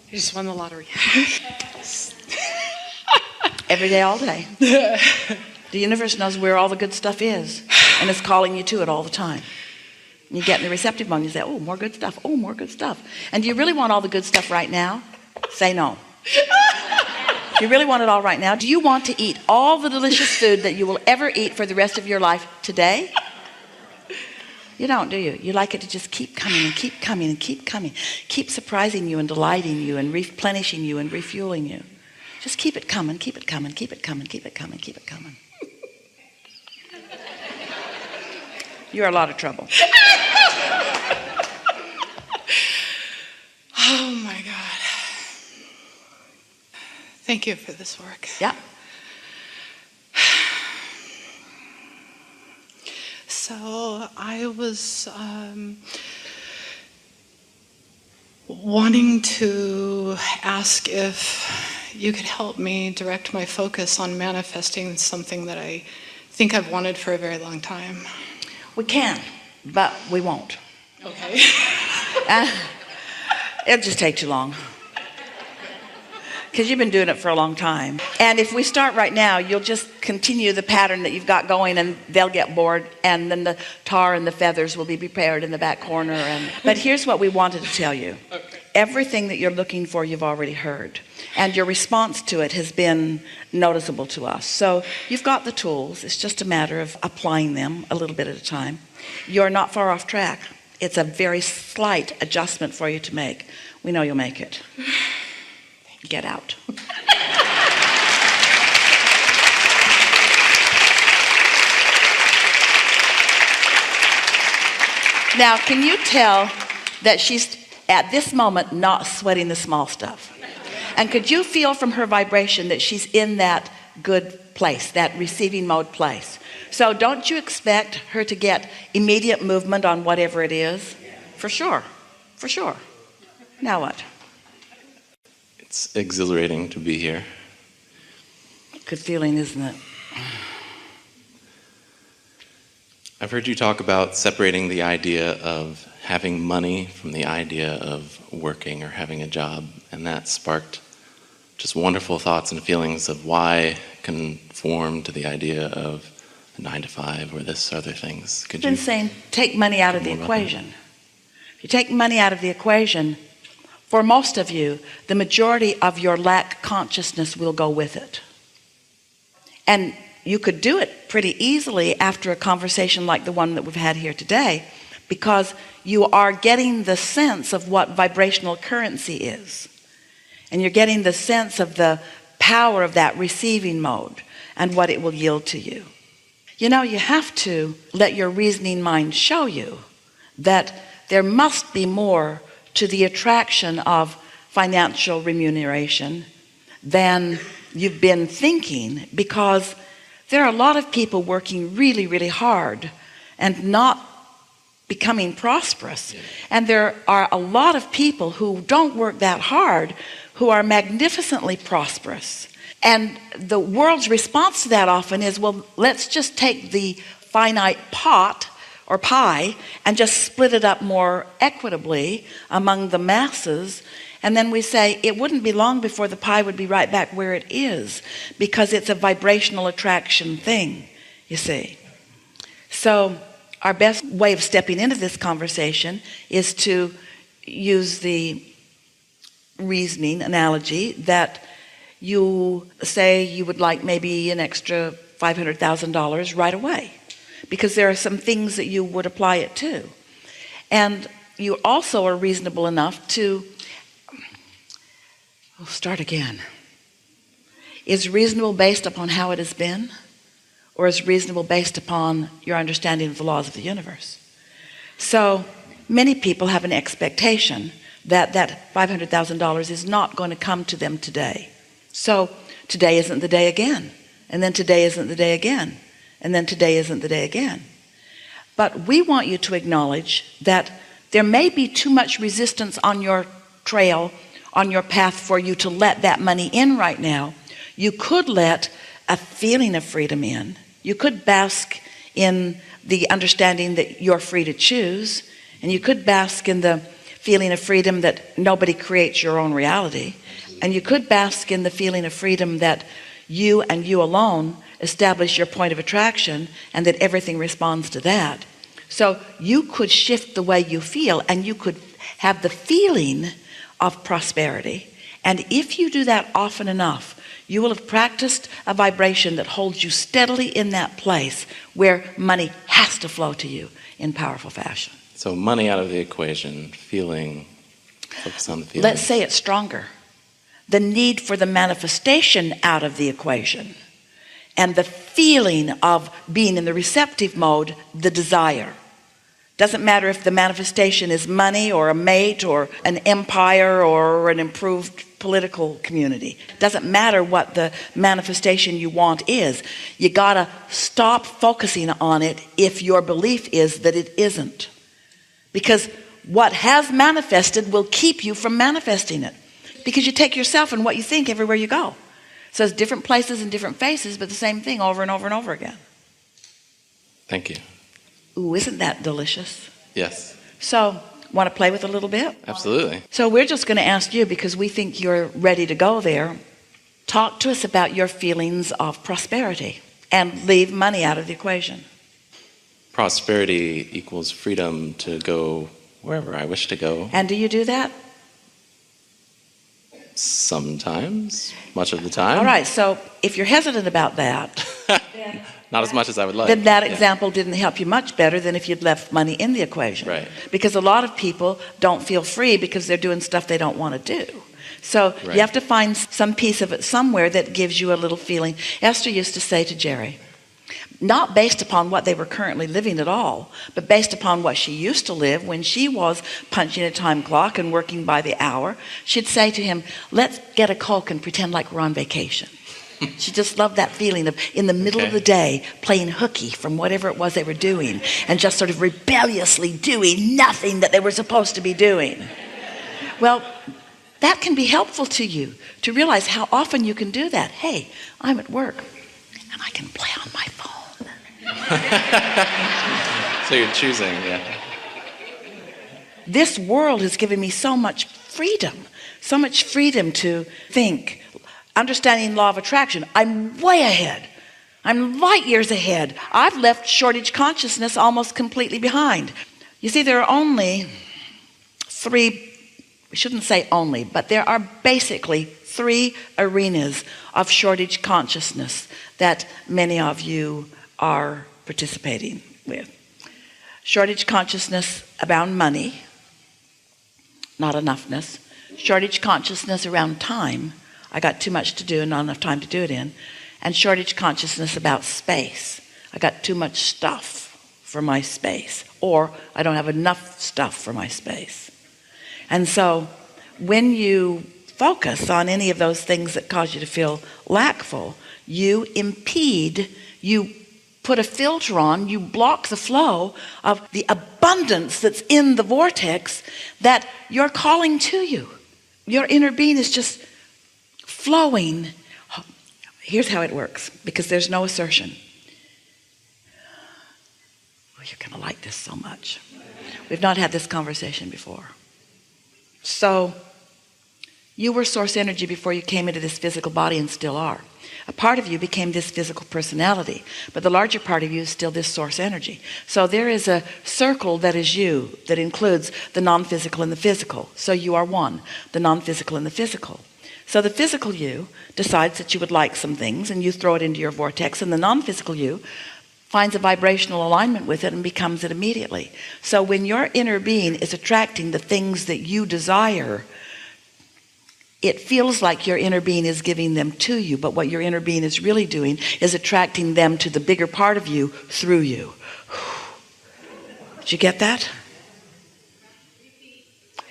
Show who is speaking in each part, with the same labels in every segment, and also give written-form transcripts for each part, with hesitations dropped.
Speaker 1: You just won the lottery.
Speaker 2: Every day, all day. The universe knows where all the good stuff is, and it's calling you to it all the time. You get in the receptive mode and you say, oh, more good stuff, oh, more good stuff. And do you really want all the good stuff right now? Say no. Do you really want it all right now? Do you want to eat all the delicious food that you will ever eat for the rest of your life today? You don't, do you? You like it to just keep coming and keep coming and keep coming. Keep surprising you and delighting you and replenishing you and refueling you. Just keep it coming, keep it coming, keep it coming, keep it coming, keep it coming. You're a lot of trouble.
Speaker 1: Oh my God. Thank you for this work.
Speaker 2: Yeah.
Speaker 1: So I was wanting to ask if you could help me direct my focus on manifesting something that I think I've wanted for a very long time.
Speaker 2: We can, but we won't.
Speaker 1: Okay.
Speaker 2: It'll just take too long. Because you've been doing it for a long time. And if we start right now, you'll just continue the pattern that you've got going, and they'll get bored, and then the tar and the feathers will be prepared in the back corner. But here's what we wanted to tell you.
Speaker 1: Okay.
Speaker 2: Everything that you're looking for, you've already heard. And your response to it has been noticeable to us. So you've got the tools. It's just a matter of applying them a little bit at a time. You're not far off track. It's a very slight adjustment for you to make. We know you'll make it. Get out. Now, can you tell that she's at this moment not sweating the small stuff? And could you feel from her vibration that she's in that good place, that receiving mode place? So don't you expect her to get immediate movement on whatever it is? For sure. For sure. Now what?
Speaker 3: It's exhilarating to be here.
Speaker 2: Good feeling, isn't it?
Speaker 3: I've heard you talk about separating the idea of having money from the idea of working or having a job, and that sparked just wonderful thoughts and feelings of why conform to the idea of a 9-to-5 or this other things. Could you?
Speaker 2: I've been saying take money out of the equation. If you take money out of the equation, for most of you, the majority of your lack consciousness will go with it. And you could do it pretty easily after a conversation like the one that we've had here today, because you are getting the sense of what vibrational currency is. And you're getting the sense of the power of that receiving mode and what it will yield to you. You know, you have to let your reasoning mind show you that there must be more to the attraction of financial remuneration than you've been thinking, because there are a lot of people working really, really hard and not becoming prosperous. And there are a lot of people who don't work that hard who are magnificently prosperous. And the world's response to that often is, well, let's just take the finite pot or pie and just split it up more equitably among the masses. And then we say it wouldn't be long before the pie would be right back where it is, because it's a vibrational attraction thing, you see. So our best way of stepping into this conversation is to use the reasoning analogy that you say you would like maybe an extra $500,000 right away, because there are some things that you would apply it to. And you also are reasonable enough to start again. Is reasonable based upon how it has been, or is reasonable based upon your understanding of the laws of the universe? So many people have an expectation that that $500,000 is not going to come to them today. So today isn't the day again, and then today isn't the day again, and then today isn't the day again. But we want you to acknowledge that there may be too much resistance on your trail, on your path, for you to let that money in right now. You could let a feeling of freedom in. You could bask in the understanding that you're free to choose, and you could bask in the feeling of freedom that nobody creates your own reality. And you could bask in the feeling of freedom that you and you alone establish your point of attraction and that everything responds to that. So you could shift the way you feel and you could have the feeling of prosperity. And if you do that often enough, you will have practiced a vibration that holds you steadily in that place where money has to flow to you in powerful fashion.
Speaker 3: So money out of the equation, focus on the feeling.
Speaker 2: Let's say it's stronger. The need for the manifestation out of the equation, and the feeling of being in the receptive mode, the desire. Doesn't matter if the manifestation is money or a mate or an empire or an improved political community. Doesn't matter what the manifestation you want is. You gotta stop focusing on it if your belief is that it isn't. Because what has manifested will keep you from manifesting it. Because you take yourself and what you think everywhere you go. So it's different places and different faces, but the same thing over and over and over again.
Speaker 3: Thank you.
Speaker 2: Ooh, isn't that delicious?
Speaker 3: Yes.
Speaker 2: So, want to play with a little bit?
Speaker 3: Absolutely.
Speaker 2: So we're just going to ask you, because we think you're ready to go there, talk to us about your feelings of prosperity and leave money out of the equation.
Speaker 3: Prosperity equals freedom to go wherever I wish to go.
Speaker 2: And do you do that?
Speaker 3: Sometimes, much of the time.
Speaker 2: All right, so if you're hesitant about that,
Speaker 3: Not as much as I would like.
Speaker 2: then that example didn't help you much better than if you'd left money in the equation.
Speaker 3: Right.
Speaker 2: Because a lot of people don't feel free because they're doing stuff they don't want to do. So
Speaker 3: Right.
Speaker 2: you have to find some piece of it somewhere that gives you a little feeling. Esther used to say to Jerry, not based upon what they were currently living at all, but based upon what she used to live when she was punching a time clock and working by the hour, she'd say to him, let's get a Coke and pretend like we're on vacation. She just loved that feeling of in the middle of the day playing hooky from whatever it was they were doing and just sort of rebelliously doing nothing that they were supposed to be doing. Well, that can be helpful to you to realize how often you can do that. Hey, I'm at work and I can play on my phone.
Speaker 3: So you're choosing, yeah.
Speaker 2: This world has given me so much freedom to think. Understanding law of attraction, I'm way ahead. I'm light years ahead. I've left shortage consciousness almost completely behind. You see, there are only three, we shouldn't say only, but there are basically three arenas of shortage consciousness that many of you are participating with. Shortage consciousness about money, not enoughness. Shortage consciousness around time. I got too much to do and not enough time to do it in. And shortage consciousness about space. I got too much stuff for my space, or I don't have enough stuff for my space. And so when you focus on any of those things that cause you to feel lackful, you impede, you put a filter on, you block the flow of the abundance that's in the vortex that you're calling to you. Your inner being is just flowing. Here's how it works, because there's no assertion. Oh, you're going to like this so much. We've not had this conversation before. So, you were source energy before you came into this physical body and still are. A part of you became this physical personality, but the larger part of you is still this source energy. So there is a circle that is you that includes the non-physical and the physical. So you are one, the non-physical and the physical. So the physical you decides that you would like some things and you throw it into your vortex, and the non-physical you finds a vibrational alignment with it and becomes it immediately. So when your inner being is attracting the things that you desire, it feels like your inner being is giving them to you, but what your inner being is really doing is attracting them to the bigger part of you through you. Did you get that?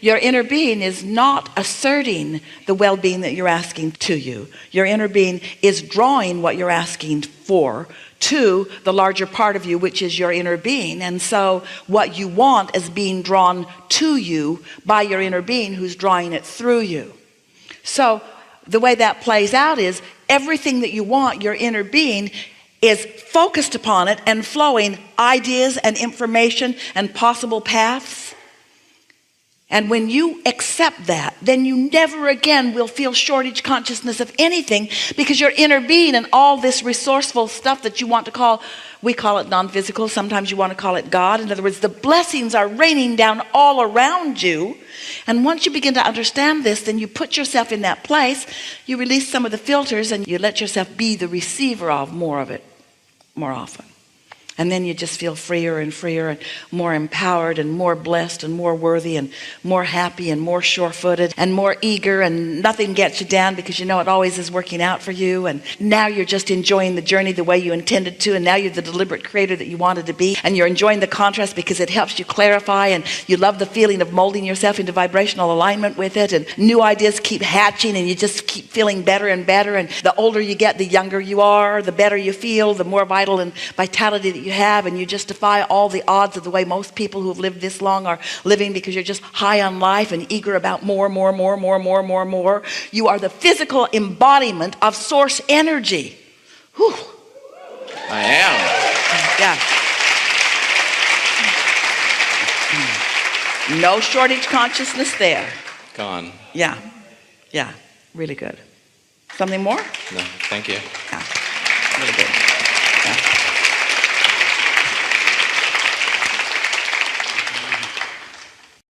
Speaker 2: Your inner being is not asserting the well-being that you're asking to you. Your inner being is drawing what you're asking for to the larger part of you, which is your inner being. And so what you want is being drawn to you by your inner being, who's drawing it through you. So the way that plays out is everything that you want, your inner being is focused upon it and flowing ideas and information and possible paths. And when you accept that, then you never again will feel shortage consciousness of anything, because your inner being and all this resourceful stuff that you want to call, we call it non-physical, sometimes you want to call it God. In other words, the blessings are raining down all around you. And once you begin to understand this, then you put yourself in that place, you release some of the filters, and you let yourself be the receiver of more of it more often. And then you just feel freer and freer and more empowered and more blessed and more worthy and more happy and more sure-footed and more eager, and nothing gets you down because you know it always is working out for you. And now you're just enjoying the journey the way you intended to, and now you're the deliberate creator that you wanted to be, and you're enjoying the contrast because it helps you clarify, and you love the feeling of molding yourself into vibrational alignment with it, and new ideas keep hatching, and you just keep feeling better and better. And the older you get, the younger you are, the better you feel, the more vital and vitality that you have, and you just defy all the odds of the way most people who have lived this long are living, because you're just high on life and eager about more. You are the physical embodiment of source energy. Whew.
Speaker 3: I am.
Speaker 2: Yeah. No shortage consciousness there.
Speaker 3: Gone.
Speaker 2: Yeah. Really good. Something more?
Speaker 3: No, thank you.
Speaker 2: Yeah.